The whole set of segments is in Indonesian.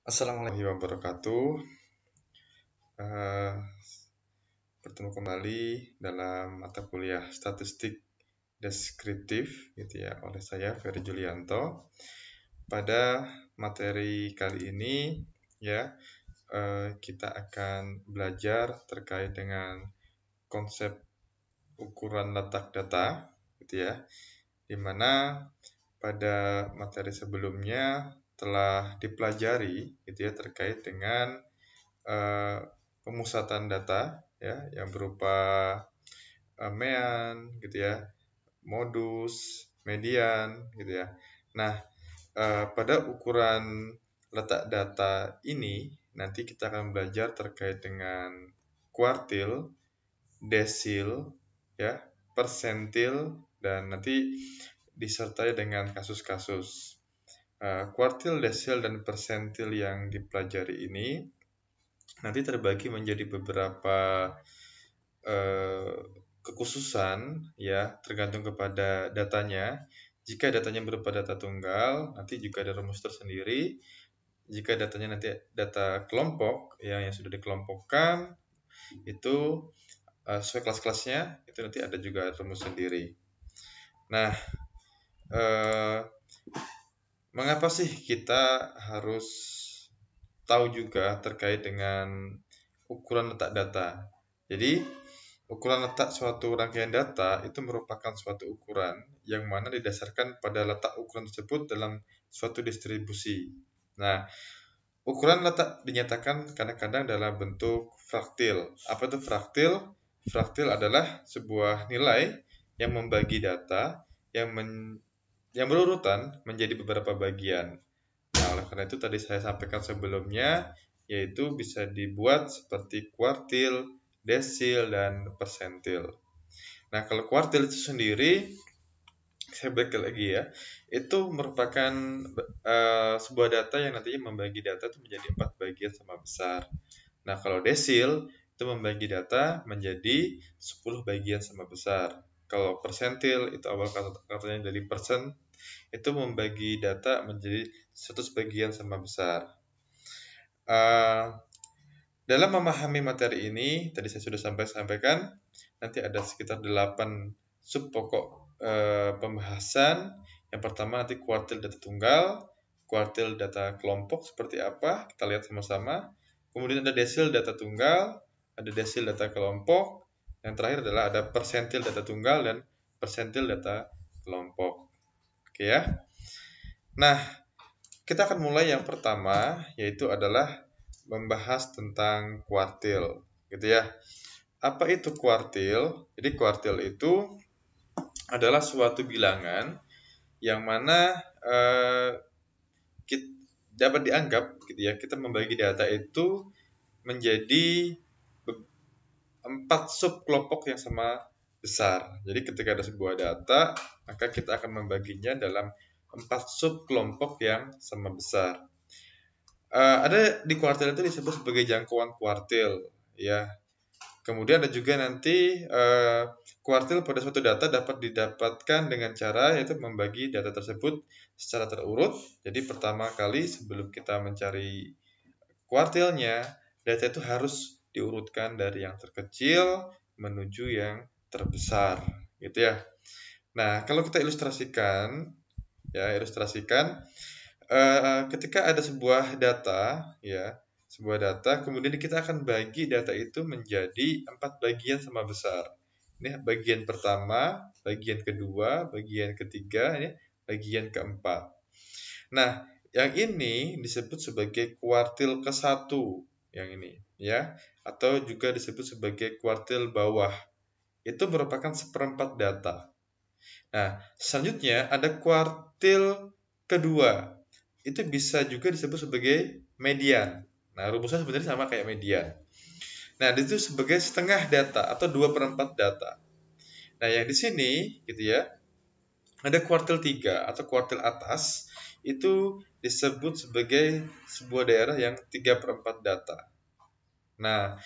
Assalamualaikum warahmatullahi wabarakatuh. Eh, Bertemu kembali dalam mata kuliah statistik deskriptif gitu ya oleh saya Ferry Julianto. Pada materi kali ini ya kita akan belajar terkait dengan konsep ukuran letak data gitu ya. Dimana pada materi sebelumnya telah dipelajari gitu ya terkait dengan pemusatan data ya yang berupa mean gitu ya, modus, median gitu ya. Nah, pada ukuran letak data ini nanti kita akan belajar terkait dengan kuartil, desil ya, persentil dan nanti disertai dengan kasus-kasus. Kuartil, desil dan persentil yang dipelajari ini nanti terbagi menjadi beberapa kekhususan ya tergantung kepada datanya. Jika datanya berupa data tunggal, nanti juga ada rumus tersendiri. Jika datanya nanti data kelompok yang sudah dikelompokkan itu sesuai kelas-kelasnya, itu nanti ada juga rumus sendiri. Nah, mengapa sih kita harus tahu juga terkait dengan ukuran letak data? Jadi, ukuran letak suatu rangkaian data itu merupakan suatu ukuran yang mana didasarkan pada letak ukuran tersebut dalam suatu distribusi. Nah, ukuran letak dinyatakan kadang-kadang dalam bentuk fraktil. Apa itu fraktil? Fraktil adalah sebuah nilai yang membagi data yang berurutan menjadi beberapa bagian. Nah, oleh karena itu tadi saya sampaikan sebelumnya, yaitu bisa dibuat seperti kuartil, desil, dan persentil. Nah, kalau kuartil itu sendiri, saya balik lagi ya, itu merupakan sebuah data yang nantinya membagi data itu menjadi 4 bagian sama besar. Nah, kalau desil itu membagi data menjadi 10 bagian sama besar. Kalau persentil itu awal katanya dari persen, itu membagi data menjadi 100 bagian sama besar. Dalam memahami materi ini, tadi saya sudah sampaikan, nanti ada sekitar 8 sub pokok pembahasan. Yang pertama nanti kuartil data tunggal, kuartil data kelompok seperti apa, kita lihat sama-sama. Kemudian ada desil data tunggal, ada desil data kelompok, yang terakhir adalah ada persentil data tunggal dan persentil data kelompok. Oke ya. Nah, kita akan mulai yang pertama, yaitu adalah membahas tentang kuartil, gitu ya. Apa itu kuartil? Jadi kuartil itu adalah suatu bilangan yang mana dapat dianggap, gitu ya, kita membagi data itu menjadi 4 sub kelompok yang sama besar. Jadi ketika ada sebuah data, maka kita akan membaginya dalam 4 sub kelompok yang sama besar. Ada di kuartil itu disebut sebagai jangkauan kuartil, ya. Kemudian ada juga nanti kuartil pada suatu data dapat didapatkan dengan cara yaitu membagi data tersebut secara terurut. Jadi pertama kali sebelum kita mencari kuartilnya, data itu harus diurutkan dari yang terkecil menuju yang terbesar, gitu ya. Nah, kalau kita ilustrasikan, ketika ada sebuah data, ya, kemudian kita akan bagi data itu menjadi 4 bagian sama besar. Ini bagian pertama, bagian kedua, bagian ketiga, ini bagian keempat. Nah, yang ini disebut sebagai kuartil ke-1, yang ini, ya, atau juga disebut sebagai kuartil bawah. Itu merupakan seperempat data. Nah, selanjutnya ada kuartil kedua. Itu bisa juga disebut sebagai median. Nah, rumusnya sebenarnya sama kayak median. Nah, itu sebagai setengah data atau 2/4 data. Nah, yang di sini gitu ya, ada kuartil 3 atau kuartil atas, itu disebut sebagai sebuah daerah yang 3/4 data. Nah,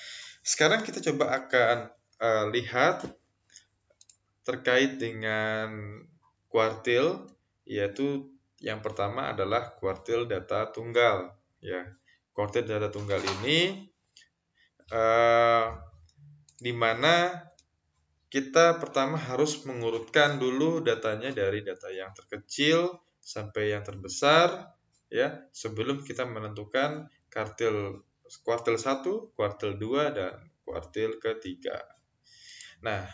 sekarang kita coba akan lihat terkait dengan kuartil, yaitu yang pertama adalah kuartil data tunggal, ya. kuartil data tunggal ini di mana kita pertama harus mengurutkan dulu datanya dari data yang terkecil sampai yang terbesar ya, sebelum kita menentukan kuartil 1, kuartil 2 dan kuartil ketiga. Nah,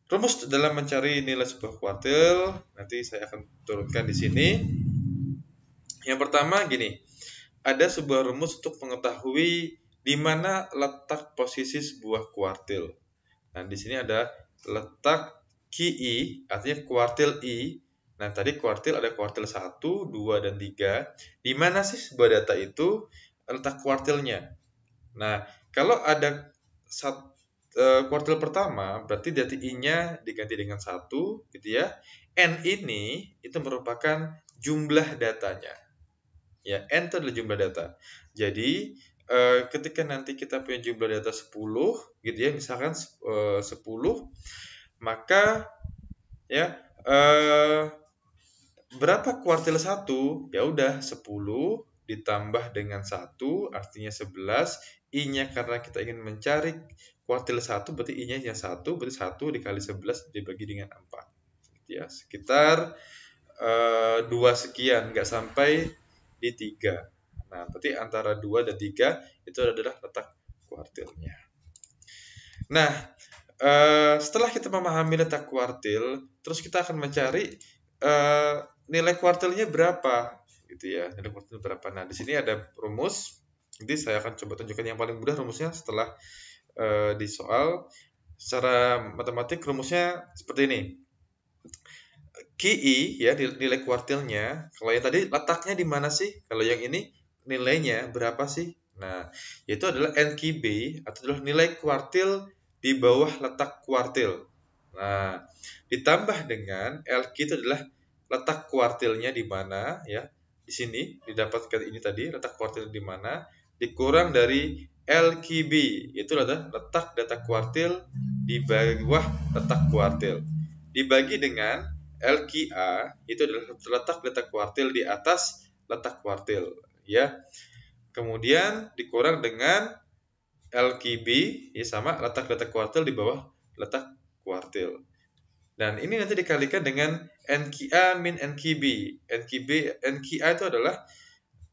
rumus dalam mencari nilai sebuah kuartil nanti saya akan turunkan di sini. Yang pertama gini, ada sebuah rumus untuk mengetahui di mana letak posisi sebuah kuartil. Nah, di sini ada letak QI, artinya kuartil I. Nah, tadi kuartil ada kuartil 1, 2, dan 3. Di mana sih sebuah data itu letak kuartilnya? Nah, kalau ada kuartil pertama, berarti data I-nya diganti dengan 1, gitu ya. N ini itu merupakan jumlah datanya. Ya, N itu adalah jumlah data. Jadi, ketika nanti kita punya jumlah data 10 gitu ya, misalkan 10, maka ya berapa kuartil 1? Ya udah 10 ditambah dengan 1 artinya 11. I-nya karena kita ingin mencari kuartil 1 berarti I-nya yang 1, berarti 1 dikali 11 dibagi dengan 4. Gitu ya, sekitar 2 sekian, nggak sampai di 3. Nah, berarti antara 2 dan 3 itu adalah letak kuartilnya. Nah, setelah kita memahami letak kuartil, terus kita akan mencari nilai kuartilnya berapa, gitu ya. Nilai kuartil berapa? Nah, di sini ada rumus. Nanti saya akan coba tunjukkan yang paling mudah rumusnya setelah di soal. Secara matematik rumusnya seperti ini. QI ya, nilai kuartilnya. Kalau yang tadi letaknya di mana sih? Kalau yang ini nilainya berapa sih? Nah, itu adalah NQB atau adalah nilai kuartil di bawah letak kuartil. Nah, ditambah dengan LQ itu adalah letak kuartilnya di mana ya. Di sini didapatkan ini tadi letak kuartil di mana, dikurang dari LQB itu adalah letak data kuartil di bawah letak kuartil. Dibagi dengan LQA itu adalah letak data kuartil di atas letak kuartil ya. Kemudian dikurang dengan LQB ya, sama letak data kuartil di bawah letak kuartil. Dan ini nanti dikalikan dengan NQA min NQB. NQA itu adalah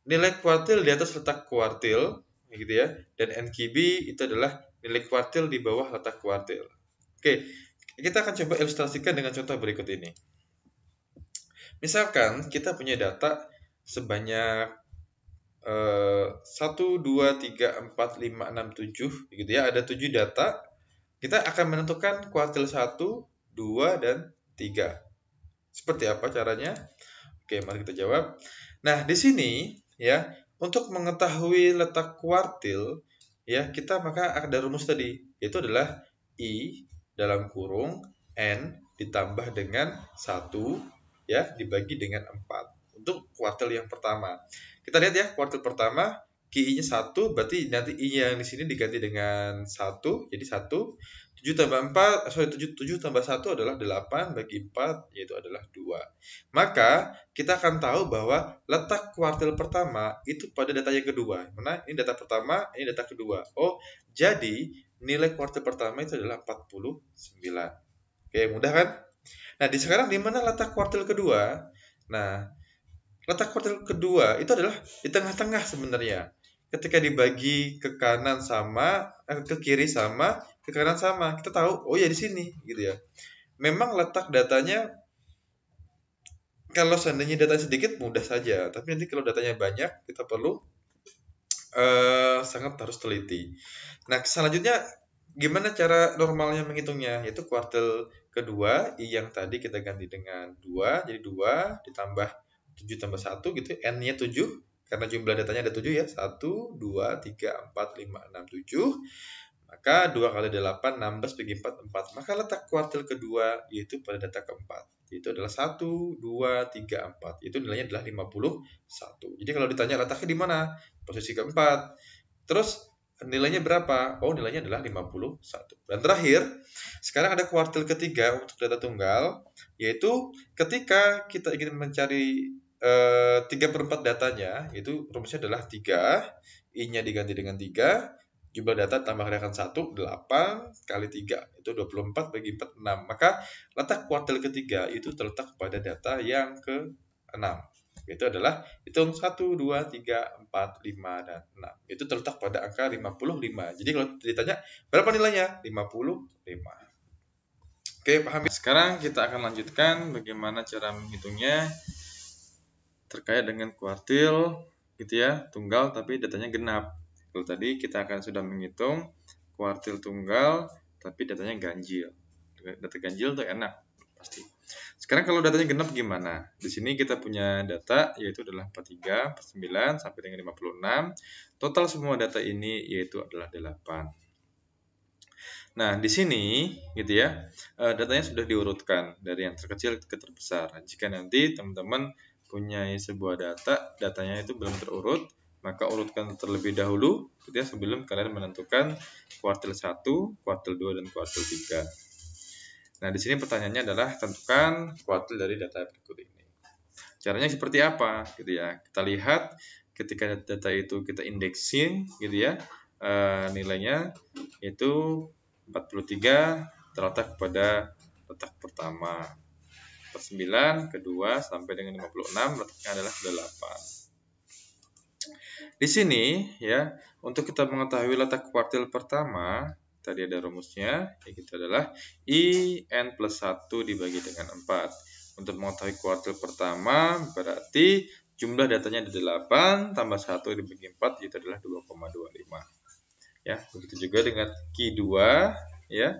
nilai kuartil di atas letak kuartil gitu ya. Dan NQB itu adalah nilai kuartil di bawah letak kuartil. Oke, kita akan coba ilustrasikan dengan contoh berikut ini. Misalkan kita punya data sebanyak 1, 2, 3, 4, 5, 6, 7 gitu ya. Ada 7 data. Kita akan menentukan kuartil 1, 2, dan 3. Seperti apa caranya? Oke, mari kita jawab. Nah, di sini ya, untuk mengetahui letak kuartil ya, kita maka ada rumus tadi, yaitu adalah I dalam kurung N ditambah dengan 1 ya dibagi dengan 4 untuk kuartil yang pertama. Kita lihat ya, kuartil pertama QI-nya 1, berarti nanti I-nya yang di sini diganti dengan 1, jadi 1. 7 tambah 4, 7 tambah 1 adalah 8, bagi 4 yaitu adalah 2. Maka kita akan tahu bahwa letak kuartil pertama itu pada data yang kedua. Mana? Ini data pertama, ini data kedua. Oh, jadi nilai kuartil pertama itu adalah 49. Oke, mudah kan? Nah, sekarang di mana letak kuartil kedua? Nah, letak kuartil kedua itu adalah di tengah-tengah sebenarnya. Ketika dibagi ke kanan sama, ke kiri sama, ke kanan sama, kita tahu, oh ya di sini, gitu ya. Memang letak datanya, kalau seandainya data sedikit mudah saja, tapi nanti kalau datanya banyak, kita perlu sangat harus teliti. Nah, selanjutnya gimana cara normalnya menghitungnya? Yaitu kuartil kedua, I yang tadi kita ganti dengan 2, jadi 2 ditambah 7 tambah 1 gitu, N-nya 7, karena jumlah datanya ada 7 ya, 1, 2, 3, 4, 5, 6, 7, maka 2 kali 8, 16, bagi 4, 4. Maka letak kuartil kedua yaitu pada data keempat, itu adalah 1, 2, 3, 4, itu nilainya adalah 51. Jadi kalau ditanya letaknya di mana? Posisi keempat. Terus nilainya berapa? Oh, nilainya adalah 51. Dan terakhir, sekarang ada kuartil ketiga untuk data tunggal, yaitu ketika kita ingin mencari 3/4 datanya itu rumusnya adalah 3, I-nya diganti dengan 3, jumlah data tambah rekan 1, 8 kali 3, itu 24 bagi 4, 6. Maka letak kuartil ketiga itu terletak pada data yang ke-6. Itu adalah hitung 1, 2, 3, 4, 5, dan 6. Itu terletak pada angka 55. Jadi kalau ditanya berapa nilainya? 55. Oke, paham ya? Sekarang kita akan lanjutkan bagaimana cara menghitungnya terkait dengan kuartil gitu ya, tunggal tapi datanya genap. Kalau tadi kita akan sudah menghitung kuartil tunggal tapi datanya ganjil. Data ganjil tuh enak pasti. Sekarang kalau datanya genap gimana? Di sini kita punya data yaitu adalah 43, 49 sampai dengan 56. Total semua data ini yaitu adalah 8. Nah, di sini gitu ya, datanya sudah diurutkan dari yang terkecil ke terbesar. Jika nanti teman-teman punya sebuah datanya itu belum terurut, maka urutkan terlebih dahulu gitu ya, sebelum kalian menentukan kuartil 1, kuartil 2, dan kuartil 3. Nah, di sini pertanyaannya adalah tentukan kuartil dari data berikut ini. Caranya seperti apa gitu ya? Kita lihat ketika data itu kita indeksin gitu ya, nilainya itu 43 terletak pada letak pertama, 49 kedua sampai dengan 56 letaknya adalah 8. Di sini ya, untuk kita mengetahui letak kuartil pertama, tadi ada rumusnya, yaitu adalah IN plus 1 dibagi dengan 4. Untuk mengetahui kuartil pertama, berarti jumlah datanya ada 8, tambah 1 dibagi 4, itu adalah 2,25. Ya, begitu juga dengan Q2, ya.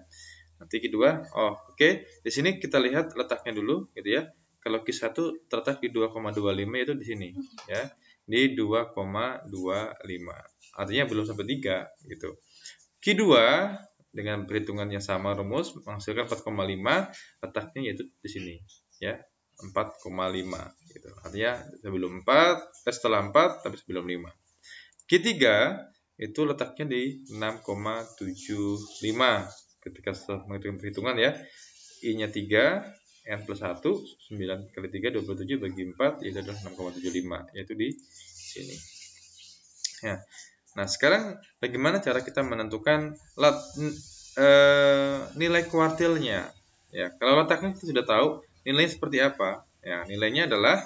Nanti Q2, oke. Di sini kita lihat letaknya dulu, gitu ya. Kalau Q1 terletak di 2,25 itu di sini, ya. Di 2,25. Artinya belum sampai 3 gitu. Q2 dengan perhitungan yang sama rumus menghasilkan 4,5, letaknya yaitu di sini, ya. 4,5 gitu. Artinya sebelum 4, setelah 4 tapi sebelum 5. Q3 itu letaknya di 6,75 ketika setelah menghitung perhitungan ya. I-nya 3, N plus 1, 9 kali 3, 27 bagi 4, itu adalah 6,75, yaitu di sini. Ya. Nah, sekarang bagaimana cara kita menentukan nilai kuartilnya? Ya, kalau letaknya kita sudah tahu, nilainya seperti apa? Ya, nilainya adalah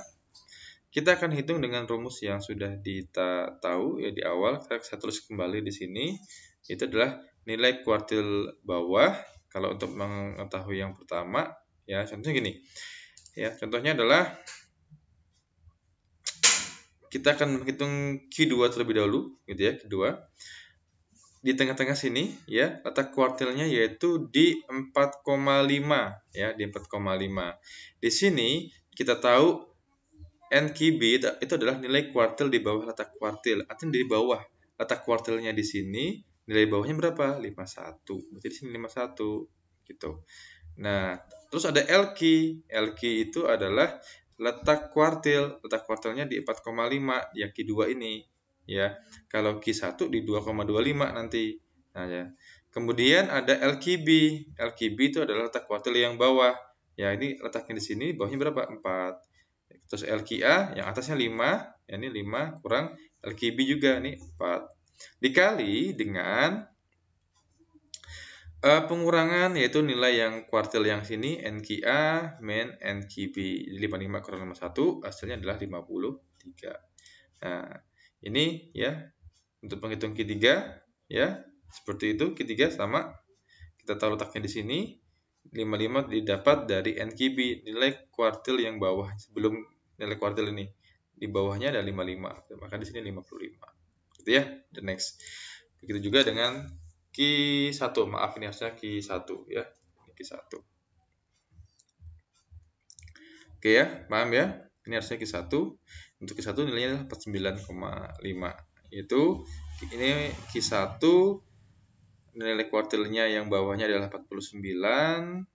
kita akan hitung dengan rumus yang sudah kita tahu ya di awal. Saya tulis kembali di sini. Itu adalah nilai kuartil bawah. Kalau untuk mengetahui yang pertama, ya contohnya gini. Ya, contohnya adalah kita akan menghitung Q2 terlebih dahulu, gitu ya, Q2. Di tengah-tengah sini, ya, letak kuartilnya yaitu di 4,5, ya, di 4,5. Di sini kita tahu NQB itu adalah nilai kuartil di bawah letak kuartil. Artinya di bawah letak kuartilnya di sini, nilai bawahnya berapa? 51. Berarti di sini 51 gitu. Nah, terus ada LQ. LQ itu adalah letak kuartil. Letak kuartilnya di 4,5 yang Q2 ini, ya. Kalau Q1 di 2,25 nanti. Nah, ya. Kemudian ada LQB. LQB itu adalah letak kuartil yang bawah. Ya, ini letaknya di sini, bawahnya berapa? 4. Terus LQA yang atasnya 5, ya ini 5 kurang LQB juga nih 4. Dikali dengan pengurangan yaitu nilai yang kuartil yang sini NQA min NQB. Jadi 55 kurang 51 hasilnya adalah 53. Nah, ini ya untuk menghitung Q3 ya. Seperti itu Q3 sama kita tahu letaknya di sini. 55 didapat dari NQB, nilai kuartil yang bawah sebelum nilai kuartil ini. Di bawahnya ada 55, maka di sini 55. Gitu ya. The next. Begitu juga dengan Q1, maaf ini harusnya Q1 ya. Ini Q1. Oke ya, paham ya? Ini harusnya Q1. Untuk Q1 nilainya adalah 49,5. Yaitu ini Q1 nilai kuartilnya yang bawahnya adalah 49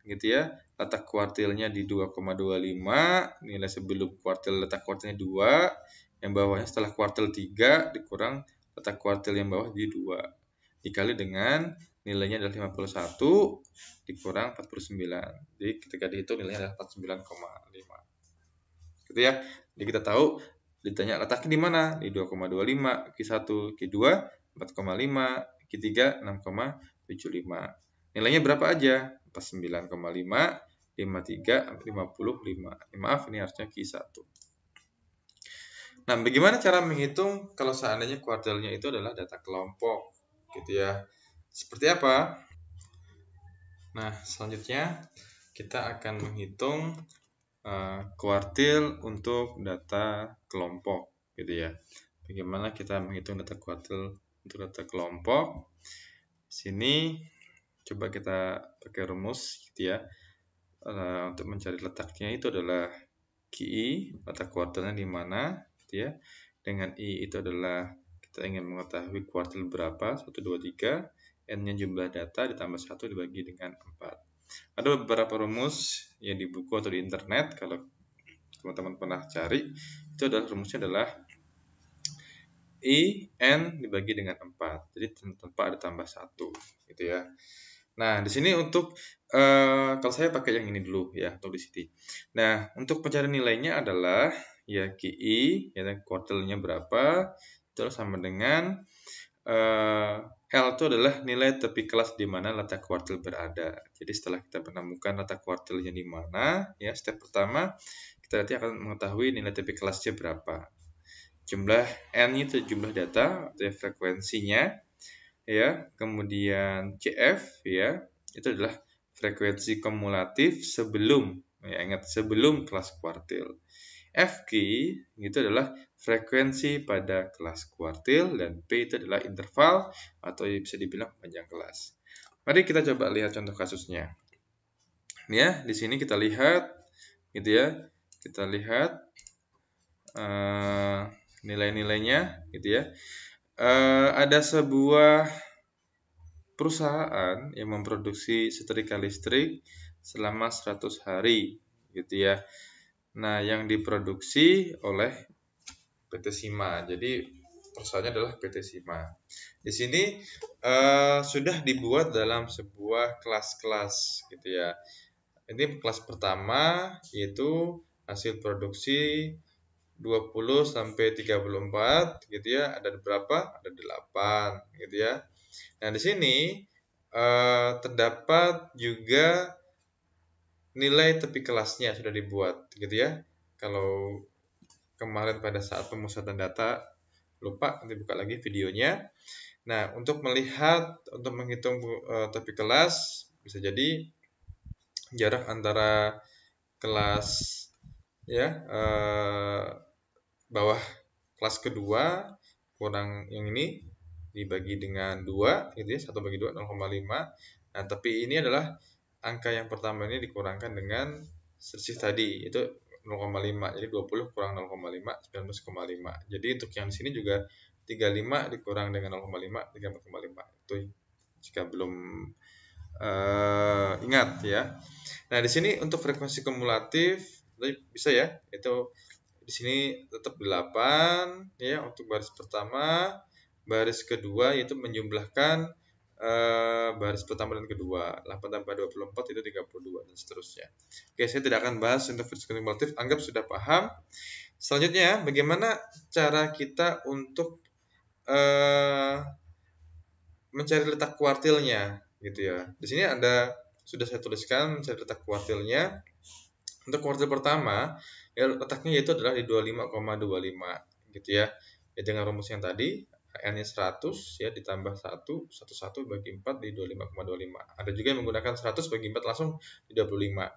gitu ya. Letak kuartilnya di 2,25, nilai sebelum kuartil letak kuartilnya 2, yang bawahnya setelah kuartil 3 dikurang letak kuartil yang bawah di 2. Dikali dengan nilainya adalah 51 dikurang 49. Jadi ketika dihitung nilainya adalah 49,5. Gitu ya. Jadi kita tahu ditanya letaknya di mana? Di 2,25, Q1, Q2 4,5, Q3 6,75. Nilainya berapa aja? 49,5, 53, 55. Maaf, ini harusnya Q1. Nah, bagaimana cara menghitung kalau seandainya kuartilnya itu adalah data kelompok, gitu ya. Seperti apa? Nah, selanjutnya kita akan menghitung kuartil untuk data kelompok, gitu ya. Bagaimana kita menghitung data kuartil untuk data kelompok? Sini coba kita pakai rumus, gitu ya. Untuk mencari letaknya itu adalah QI, letak kuartilnya di mana, gitu ya. Dengan I itu adalah kita ingin mengetahui kuartil berapa, 1, 2, 3, N-nya jumlah data ditambah 1 dibagi dengan 4. Ada beberapa rumus yang di buku atau di internet, kalau teman-teman pernah cari, itu adalah rumusnya adalah I, N dibagi dengan 4. Jadi tanpa ada tambah 1, gitu ya. Nah, di sini untuk kalau saya pakai yang ini dulu ya, atau di sini. Nah, untuk pencarian nilainya adalah ya QI, ya kuartilnya berapa, itu sama dengan L itu adalah nilai tepi kelas di mana letak kuartil berada. Jadi setelah kita menemukan letak kuartilnya di mana, ya step pertama kita nanti akan mengetahui nilai tepi kelasnya berapa. Jumlah N itu jumlah data atau frekuensinya, ya. Kemudian CF, ya, itu adalah frekuensi kumulatif sebelum, ya ingat sebelum kelas kuartil. FQ itu adalah frekuensi pada kelas kuartil dan P itu adalah interval atau bisa dibilang panjang kelas. Mari kita coba lihat contoh kasusnya. Ya, di sini kita lihat, gitu ya. Kita lihat nilai-nilainya, gitu ya. Ada sebuah perusahaan yang memproduksi setrika listrik selama 100 hari, gitu ya. Nah, yang diproduksi oleh PT Sima. Jadi perusahaannya adalah PT Sima. Di sini sudah dibuat dalam sebuah kelas-kelas, gitu ya. Ini kelas pertama yaitu hasil produksi 20 sampai 34, gitu ya. Ada berapa? Ada 8, gitu ya. Nah, di sini terdapat juga nilai tepi kelasnya sudah dibuat, gitu ya. Kalau kemarin pada saat pemusatan data lupa, nanti buka lagi videonya. Nah, untuk menghitung tepi kelas, bisa jadi jarak antara kelas ya bawah kelas kedua kurang yang ini dibagi dengan 2, gitu ya, 1 bagi 2 0,5. Nah, tapi ini adalah angka yang pertama ini dikurangkan dengan selisih tadi, itu 0,5. Jadi 20 kurang 0,5, 19,5. Jadi untuk yang di sini juga 35 dikurang dengan 0,5, 34,5. Itu jika belum ingat ya. Nah, di sini untuk frekuensi kumulatif bisa ya, itu di sini tetap 8 ya untuk baris pertama, baris kedua yaitu menjumlahkan baris pertama dan kedua. 8 tambah 24 itu 32 dan seterusnya. Oke, saya tidak akan bahas untuk frekuensi kumulatif, anggap sudah paham. Selanjutnya, bagaimana cara kita untuk mencari letak kuartilnya, gitu ya. Di sini sudah saya tuliskan mencari letak kuartilnya. Untuk kuartil pertama, ya letaknya yaitu adalah di 25,25, gitu ya. Ya dengan rumus yang tadi, N-nya 100 ya ditambah 1 bagi 4 di 25,25. Ada juga yang menggunakan 100 bagi 4 langsung di 25.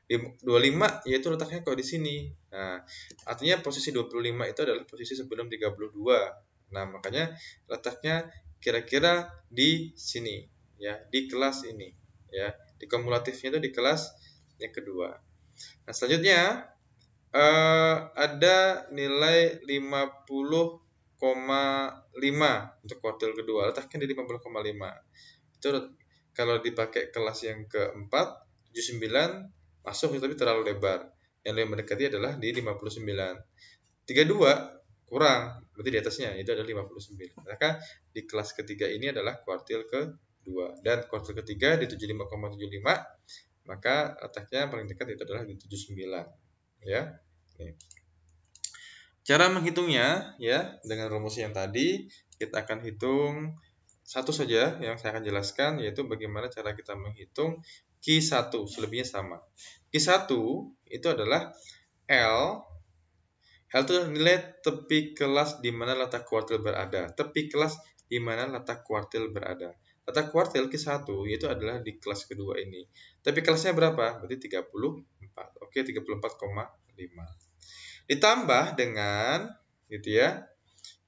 Di 25 yaitu letaknya kok di sini. Nah, artinya posisi 25 itu adalah posisi sebelum 32. Nah, makanya letaknya kira-kira di sini ya, di kelas ini ya. Di kumulatifnya itu di kelas yang kedua. Nah, selanjutnya ada nilai 50,5 untuk kuartil kedua. Letaknya di 50,5. Itu kalau dipakai kelas yang keempat, 79 masuk tapi terlalu lebar. Yang lebih mendekati adalah di 59. 32 kurang, berarti di atasnya itu adalah 59. Maka di kelas ketiga ini adalah kuartil kedua. Dan kuartil ketiga di 75,75, maka letaknya paling dekat itu adalah di 79 ya. Nih. Cara menghitungnya ya dengan rumus yang tadi kita akan hitung satu saja yang saya akan jelaskan, yaitu bagaimana cara kita menghitung Q1, selebihnya sama. Q1 itu adalah L itu nilai tepi kelas di mana letak kuartil berada. Tepi kelas di mana letak kuartil berada. Letak kuartil Q1 itu adalah di kelas kedua ini. Tepi kelasnya berapa? Berarti 34. Oke, 34,5. Ditambah dengan gitu ya.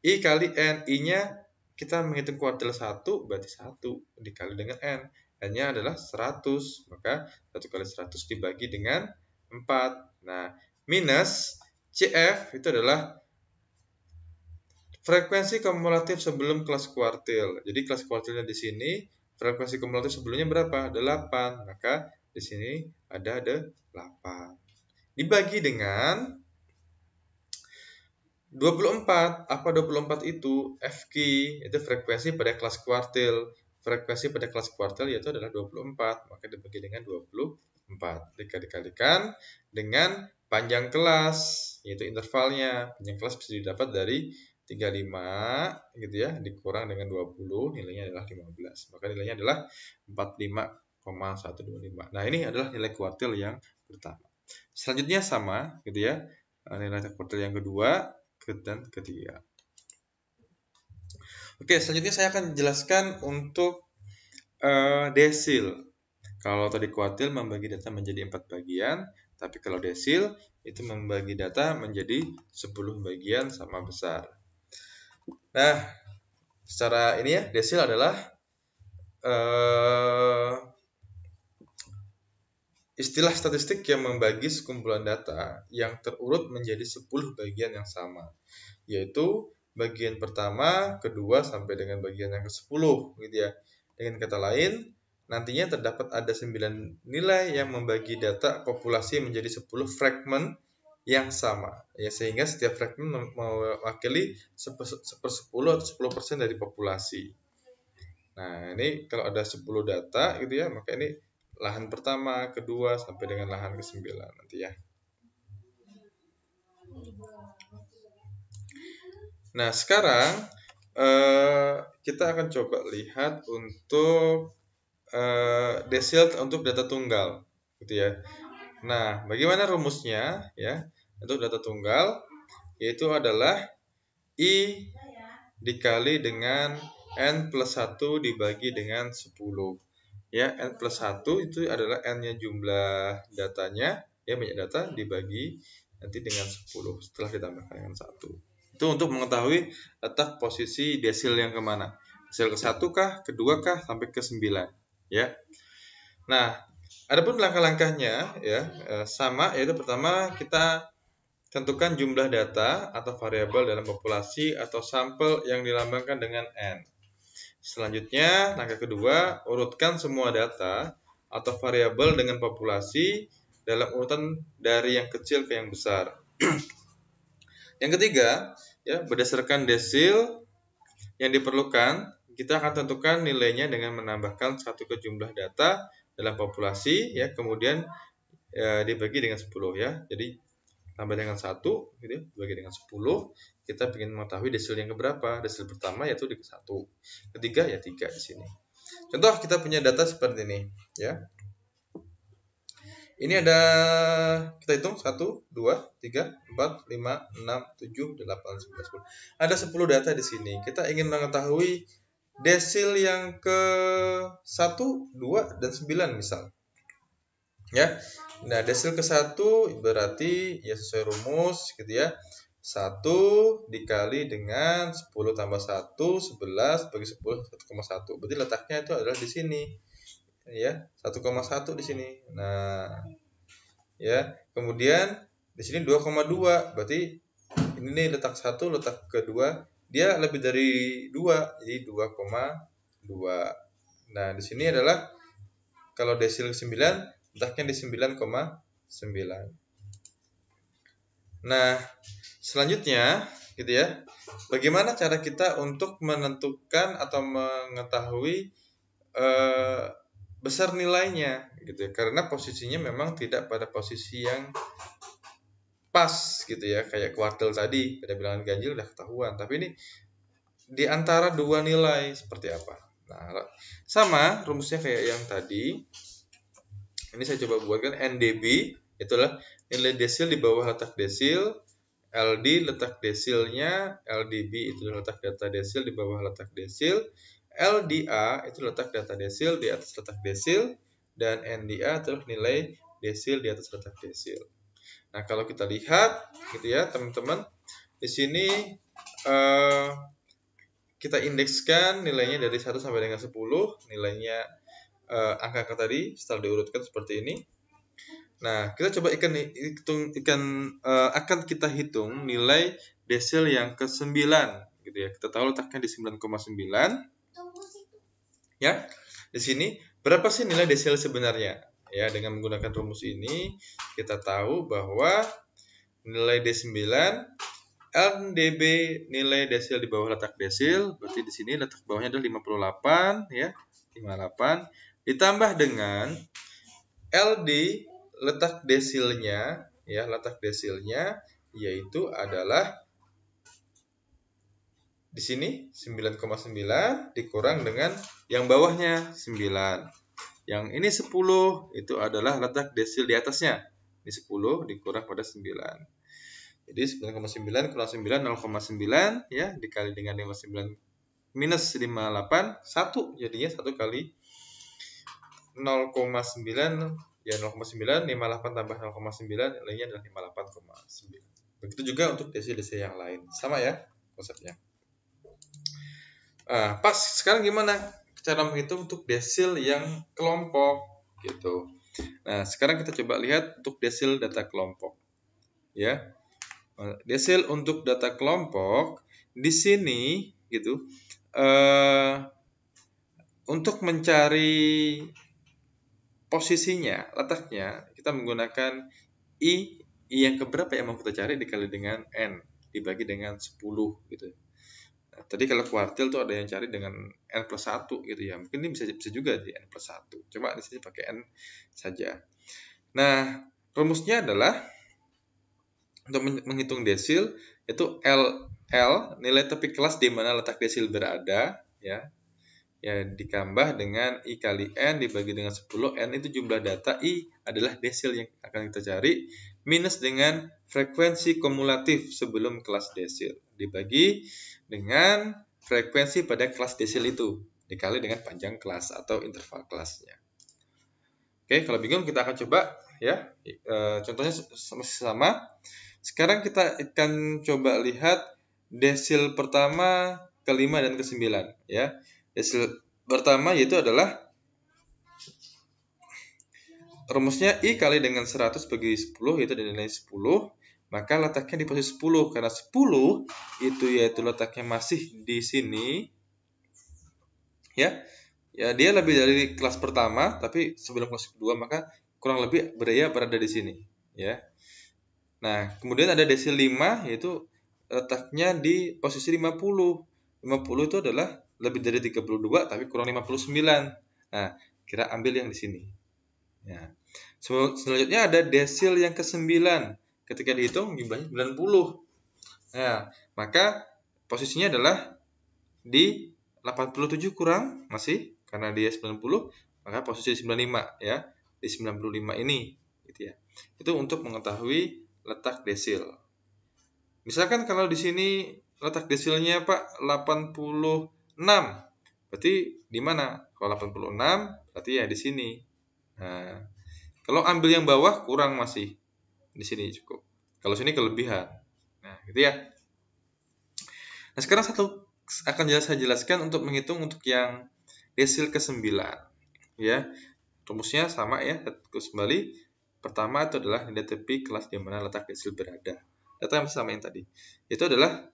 I kali N. I-nya kita menghitung kuartil 1 berarti 1 dikali dengan N. N-nya adalah 100. Maka 1 kali 100 dibagi dengan 4. Nah, minus CF itu adalah frekuensi kumulatif sebelum kelas kuartil. Jadi kelas kuartilnya di sini, frekuensi kumulatif sebelumnya berapa? 8. Maka di sini ada 8. Dibagi dengan 24. Apa 24 itu? FQ, itu frekuensi pada kelas kuartil. Frekuensi pada kelas kuartil yaitu adalah 24. Maka dibagi dengan 24. Dikalikan dengan panjang kelas, yaitu intervalnya. Panjang kelas bisa didapat dari 35 gitu ya, dikurang dengan 20, nilainya adalah 15. Maka nilainya adalah 45,125. Nah, ini adalah nilai kuartil yang pertama. Selanjutnya sama gitu ya. Nilai kuartil yang kedua dan ketiga. Oke, selanjutnya saya akan jelaskan untuk desil. Kalau tadi kuartil membagi data menjadi 4 bagian, tapi kalau desil itu membagi data menjadi 10 bagian sama besar. Nah, secara ini ya, desil adalah istilah statistik yang membagi sekumpulan data yang terurut menjadi 10 bagian yang sama, yaitu bagian pertama, kedua, sampai dengan bagian yang ke-10 gitu ya. Dengan kata lain, nantinya terdapat ada 9 nilai yang membagi data populasi menjadi 10 fragmen yang sama, ya, sehingga setiap fragmen mewakili 1/10 atau 10% dari populasi. Nah, ini kalau ada 10 data gitu ya, maka ini lahan pertama, kedua, sampai dengan lahan ke-9 nanti ya. Nah, sekarang kita akan coba lihat untuk desil untuk data tunggal gitu ya. Nah, bagaimana rumusnya ya untuk data tunggal? Yaitu adalah I dikali dengan N plus 1 dibagi dengan 10. Ya, N plus 1 itu adalah N-nya jumlah datanya, ya, banyak data dibagi nanti dengan 10 setelah ditambahkan dengan 1. Itu untuk mengetahui letak posisi desil yang kemana. Desil ke-1 kah, kedua kah, sampai ke-9. Ya. Nah, adapun langkah-langkahnya ya sama, yaitu pertama kita tentukan jumlah data atau variabel dalam populasi atau sampel yang dilambangkan dengan N. Selanjutnya, langkah kedua, urutkan semua data atau variabel dengan populasi dalam urutan dari yang kecil ke yang besar. Yang ketiga, ya, berdasarkan desil yang diperlukan, kita akan tentukan nilainya dengan menambahkan satu ke jumlah data dalam populasi, ya, kemudian dibagi dengan 10 ya. Jadi tambah dengan 1 gitu ya, bagi dengan 10, kita ingin mengetahui desil yang keberapa. Desil pertama yaitu di ke-1. Ketiga ya 3 di sini. Contoh kita punya data seperti ini ya. Ini ada, kita hitung 1 2 3 4 5 6 7 8 9 10. Ada 10 data di sini. Kita ingin mengetahui desil yang ke-1, 2 dan 9 misal. Ya. Nah, desil ke-1 berarti ya sesuai rumus gitu ya. 1 dikali dengan 10 tambah 1, 11 bagi 10, 1,1. Berarti letaknya itu adalah di sini. Ya, 1,1 di sini. Nah, ya. Kemudian di sini 2,2. Berarti ini nih letak 1, letak kedua, dia lebih dari 2, jadi 2,2. Nah, di sini adalah kalau desil ke-9 letaknya di 9,9. Nah, selanjutnya gitu ya. Bagaimana cara kita untuk menentukan atau mengetahui besar nilainya gitu ya. Karena posisinya memang tidak pada posisi yang pas gitu ya, kayak kuartil tadi pada bilangan ganjil udah ketahuan, tapi ini di antara dua nilai seperti apa. Nah, sama rumusnya kayak yang tadi. Ini saya coba buatkan NDB, itulah nilai desil di bawah letak desil, LD letak desilnya, LDB itu letak data desil di bawah letak desil, LDA itu letak data desil di atas letak desil, dan NDA itu nilai desil di atas letak desil. Nah, kalau kita lihat gitu ya, teman-teman, di sini kita indekskan nilainya dari 1 sampai dengan 10, nilainya angka-angka tadi setelah diurutkan seperti ini. Nah, kita coba akan kita hitung nilai desil yang ke-9 gitu ya. Kita tahu letaknya di 9,9. Ya. Di sini berapa sih nilai desil sebenarnya? Ya, dengan menggunakan rumus ini kita tahu bahwa nilai D9 LDB nilai desil di bawah letak desil, berarti di sini letak bawahnya adalah 58 ya. 58 ditambah dengan LD letak desilnya ya, letak desilnya yaitu adalah di sini 9,9 dikurang dengan yang bawahnya 9. Yang ini 10 itu adalah letak desil di atasnya. Ini 10 dikurang pada 9. Jadi 9,9 kurang 9 0,9 ya, dikali dengan 59 minus 58 1, jadinya 1 kali 0,9 ya 0,9, 58 tambah 0,9 nilainya adalah 58,9. Begitu juga untuk desil-desil yang lain. Sama ya konsepnya. Pas sekarang gimana cara menghitung untuk desil yang kelompok gitu. Nah, sekarang kita coba lihat untuk desil data kelompok. Ya. Desil untuk data kelompok di sini gitu. Untuk mencari posisinya, letaknya, kita menggunakan I yang keberapa yang mau kita cari dikali dengan N, dibagi dengan 10 gitu. Nah, tadi kalau kuartil tuh ada yang cari dengan N plus 1 gitu ya. Mungkin ini bisa juga di N plus 1. Coba di sini pakai N saja. Nah, rumusnya adalah untuk menghitung desil itu L nilai tepi kelas di mana letak desil berada ya. Ya, ditambah dengan I kali N dibagi dengan 10. N itu jumlah data, I adalah desil yang akan kita cari, minus dengan frekuensi kumulatif sebelum kelas desil, dibagi dengan frekuensi pada kelas desil itu, dikali dengan panjang kelas atau interval kelasnya. Oke, kalau bingung kita akan coba ya. Contohnya masih sama. Sekarang kita akan coba lihat desil pertama, ke-5 dan ke-9 ya. Desil pertama yaitu adalah rumusnya I kali dengan 100 bagi 10 yaitu nilai 10, maka letaknya di posisi 10 karena 10 itu yaitu letaknya masih di sini. Ya. Ya, dia lebih dari kelas pertama tapi sebelum kelas kedua, maka kurang lebih berada di sini ya. Nah, kemudian ada desil 5 yaitu letaknya di posisi 50. 50 itu adalah lebih dari 32 tapi kurang 59. Nah, kita ambil yang di sini. Ya. Selanjutnya ada desil yang ke-9. Ketika dihitung jumlahnya 90. Nah, maka posisinya adalah di 87 kurang masih karena dia 90, maka posisi 95 ya. Di 95 ini gitu ya. Itu untuk mengetahui letak desil. Misalkan kalau di sini letak desilnya Pak 86. Berarti di mana? Kalau 86 berarti ya di sini. Nah, kalau ambil yang bawah kurang masih. Di sini cukup. Kalau sini kelebihan. Nah, gitu ya. Nah, sekarang akan saya jelaskan untuk menghitung untuk yang desil ke-9. Ya. Rumusnya sama ya. Terus kembali. Pertama itu adalah nilai tepi kelas di mana letak desil berada. Data yang sama yang tadi. Itu adalah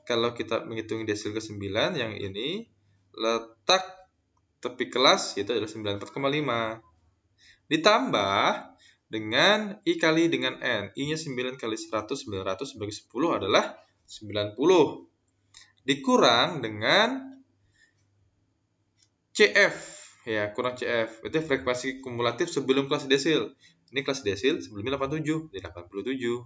kalau kita menghitung desil ke-9 yang ini, letak tepi kelas itu adalah 94,5. Ditambah dengan I kali dengan N. I-nya 9 kali 100, 900 bagi 10 adalah 90. Dikurang dengan CF. Ya, kurang CF. Itu frekuensi kumulatif sebelum kelas desil. Ini kelas desil sebelumnya 87, jadi 87.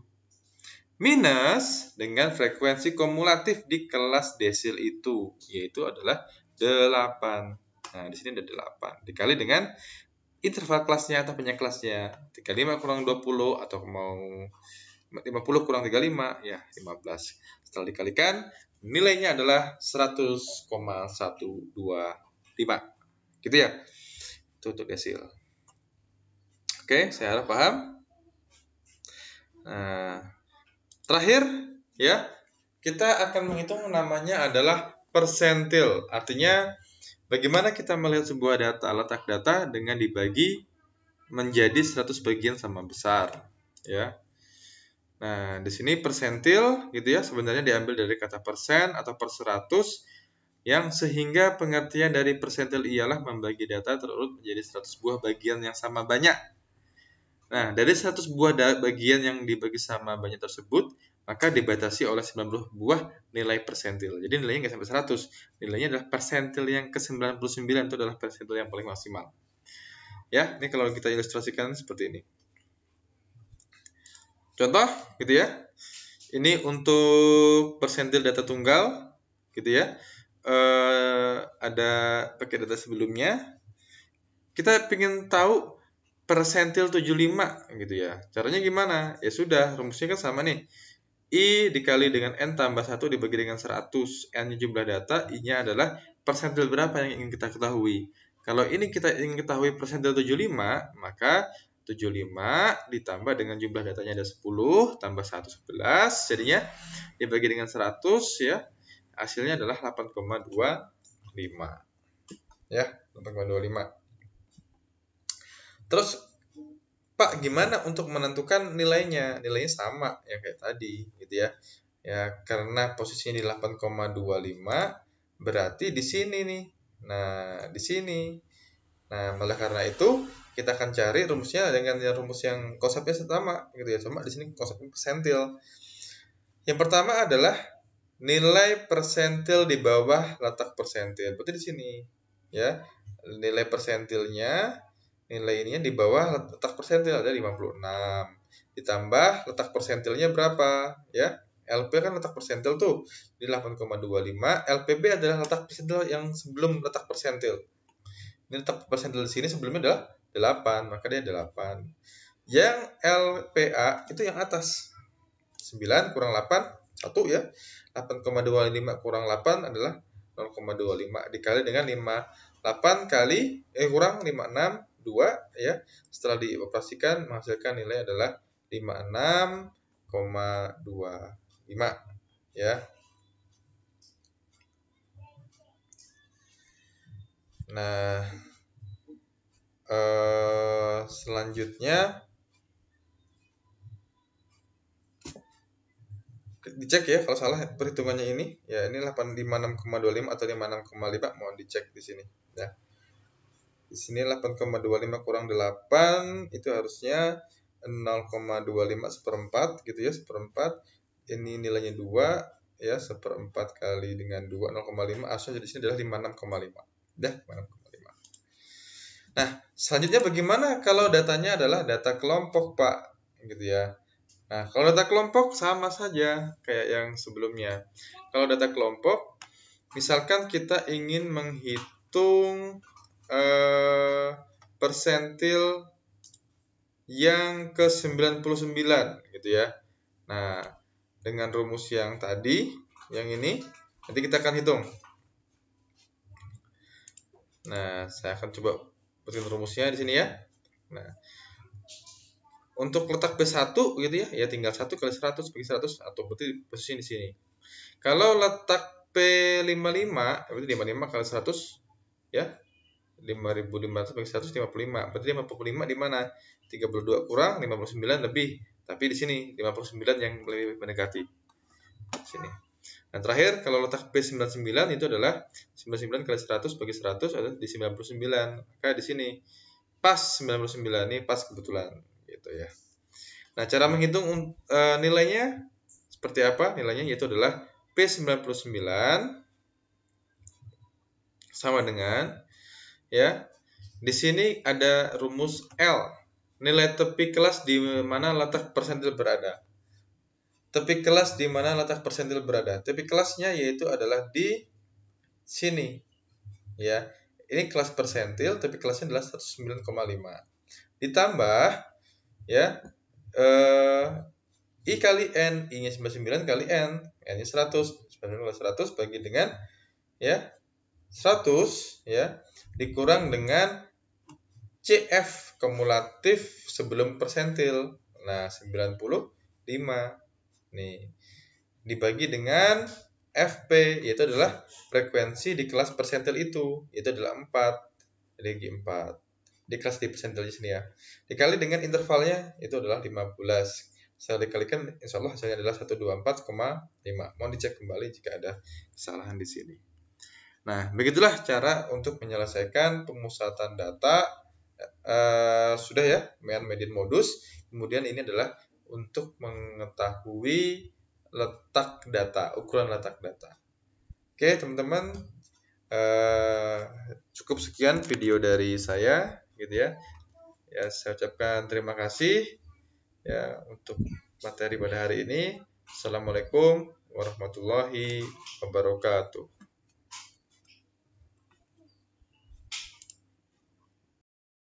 minus dengan frekuensi kumulatif di kelas desil itu, yaitu adalah 8. Nah, di sini ada 8 dikali dengan interval kelasnya atau banyak kelasnya. 35 kurang 20 atau mau 50 kurang 35 ya 15. Setelah dikalikan nilainya adalah 100,125. Gitu ya. Itu untuk desil. Oke, saya harap paham. Nah, terakhir ya, kita akan menghitung namanya adalah persentil. Artinya bagaimana kita melihat sebuah data, letak data dengan dibagi menjadi 100 bagian sama besar, ya. Nah, di sini persentil gitu ya, sebenarnya diambil dari kata persen atau per 100 yang sehingga pengertian dari persentil ialah membagi data terurut menjadi 100 buah bagian yang sama banyak. Nah, dari 100 buah bagian yang dibagi sama banyak tersebut, maka dibatasi oleh 90 buah nilai persentil. Jadi nilainya nggak sampai 100. Nilainya adalah persentil yang ke-99, itu adalah persentil yang paling maksimal. Ya, ini kalau kita ilustrasikan seperti ini. Contoh, gitu ya. Ini untuk persentil data tunggal, gitu ya. Ada pakai data sebelumnya. Kita ingin tahu persentil 75 gitu ya. Caranya gimana? Ya sudah, rumusnya kan sama nih. I dikali dengan N tambah 1 dibagi dengan 100. N-nya jumlah data, I-nya adalah persentil berapa yang ingin kita ketahui. Kalau ini kita ingin ketahui persentil 75, maka 75 ditambah dengan jumlah datanya ada 10, tambah 1, 11. Jadinya dibagi dengan 100 ya, hasilnya adalah 8,25. Ya, 8,25. Terus Pak, gimana untuk menentukan nilainya? Nilainya sama yang kayak tadi, gitu ya. Ya, karena posisinya di 8,25, berarti di sini nih. Nah, di sini. Nah, oleh karena itu, kita akan cari rumusnya dengan rumus yang konsepnya sama, gitu ya. Cuma di sini konsepnya persentil. Yang pertama adalah nilai persentil di bawah letak persentil. Berarti di sini, ya. Nilai persentilnya, nilai ininya di bawah letak persentil ada 56. Ditambah letak persentilnya berapa, ya? LP kan letak persentil tuh di 8,25. LPB adalah letak persentil yang sebelum letak persentil. Ini letak persentil di sini sebelumnya adalah 8, maka dia 8. Yang LPA itu yang atas. 9 kurang 8, 1 ya. 8,25 kurang 8 adalah 0,25 dikali dengan 58 kali kurang 56 2 ya. Setelah dioperasikan menghasilkan nilai adalah 56,25 ya. Nah, selanjutnya dicek ya kalau salah perhitungannya ini. Ya, ini 56,25 atau 56,5 mohon dicek di sini ya. Di sini 8,25 kurang 8 itu harusnya 0,25 seperempat gitu ya, seperempat. Ini nilainya 2 ya, seperempat kali dengan 2 0,5 harusnya di sini adalah 56,5. Dah, 56,5. Nah, selanjutnya bagaimana kalau datanya adalah data kelompok, Pak? Gitu ya. Nah, kalau data kelompok sama saja kayak yang sebelumnya. Kalau data kelompok, misalkan kita ingin menghitung persentil yang ke-99 gitu ya. Nah, dengan rumus yang tadi, yang ini, nanti kita akan hitung. Nah, saya akan coba buatin rumusnya di sini ya. Nah, untuk letak B1 gitu ya tinggal 1 kali 100 bagi 100 atau berarti posisinya di sini. Kalau letak P55, berarti 55 kali 100 ya. 5.500 bagi 155. Berarti 55 di mana? 32 kurang 59 lebih. Tapi di sini 59 yang lebih mendekati. Di sini. Nah, terakhir kalau letak P99 itu adalah 99 kali 100 bagi 100 adalah di 99. Maka di sini pas 99 ini pas kebetulan gitu ya. Nah, cara menghitung nilainya seperti apa? Nilainya yaitu adalah P99 sama dengan ya. Di sini ada rumus L. Nilai tepi kelas di mana letak persentil berada. tepi kelas di mana letak persentil berada. Tepi kelasnya yaitu adalah di sini. Ya. Ini kelas persentil, tepi kelasnya adalah 109,5. Ditambah ya I kali N, I-nya 99 kali N, N-nya 100. 100 bagi dengan ya 100 ya dikurang dengan CF kumulatif sebelum persentil. Nah, 95. Nih, dibagi dengan FP, yaitu adalah frekuensi di kelas persentil itu, yaitu adalah 4. Jadi 4. Di kelas di persentilnya sini ya. Dikali dengan intervalnya, itu adalah 15. Setelah dikalikan, insya Allah hasilnya adalah 124,5. Mohon dicek kembali jika ada kesalahan di sini. Nah, begitulah cara untuk menyelesaikan pemusatan data. Sudah ya, median modus. Kemudian ini adalah untuk mengetahui letak data, ukuran letak data. Oke, teman-teman, cukup sekian video dari saya, gitu ya. Ya, saya ucapkan terima kasih ya untuk materi pada hari ini. Assalamualaikum warahmatullahi wabarakatuh.